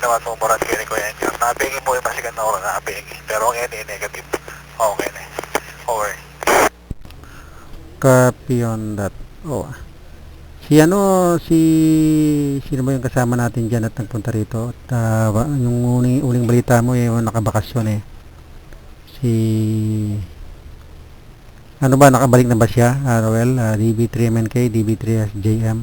naman mo murat kini ko yan. Napingi mo yung masigan na oras napingi. Pero ang NA negative. Okay na. Over. Copy on that. Oh. Sino ba yung kasama natin dyan at nagpunta rito? At yung uling balita mo nakabakasyon eh. Ano ba, nakabalik na ba siya? Roel, DB3MNK, DB3SJM.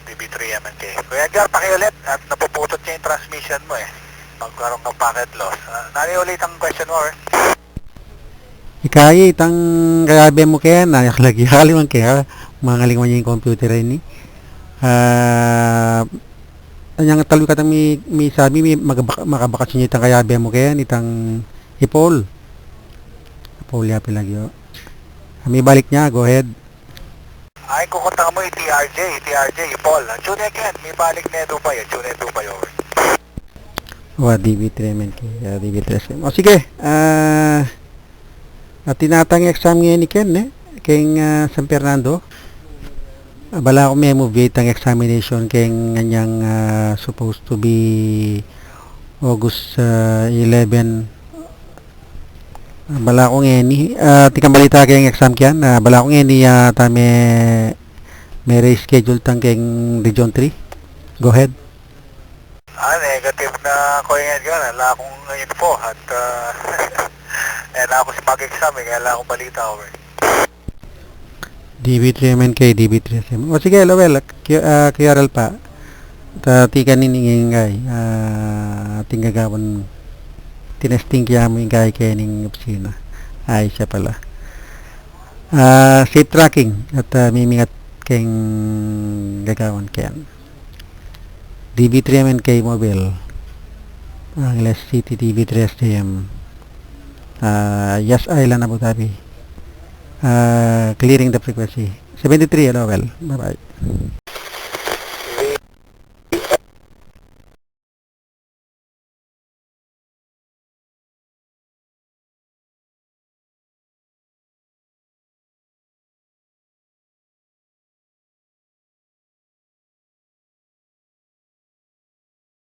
DB3MNK. Kuya Jar, pakiulit at napuputot niya yung transmission mo eh. Magkaroon ng packet loss. Ulit ang question mo eh. Ikaya itang kayabe mo kaya nakalagi kaliman kaya mangaling niya yung computer ini. Anyang talo ka mi sabi mi makabakasyon niya itang kayabe mo kaya itang ipol. Ipol ya pilagyo. May balik niya, go ahead. Ay, kukunta mo yung TRJ, Paul. Tune again, may balik na ito pa yun. Tune ito pa yun. DB3MNK, DB3SM. O sige, at tinatang exam ngayon ni Ken keng San Fernando. Bala ko may move ang examination keng kanyang supposed to be August 11. Bala ko ngeni tikang balita keng exam kyan. Bala ko ngeni may reschedule tang keng Region 3. Go ahead. Negative na ko yan gana. Wala akong info at ako si mag-exam kaya wala akong balita over. DB3MNK, DB3SM. O sige, Lowell, KRL pa. Tika niningingay. Ating gagawin tinesting kaya mo yung kaya ning opisina. Ay, siya pala. Safe tracking at mimingat keng gagawin kaya. DB3MNK mobile. Angeles City DB3SJM. Yas Island, Abu Dhabi. Clearing the frequency. 73, hello, well. Bye-bye.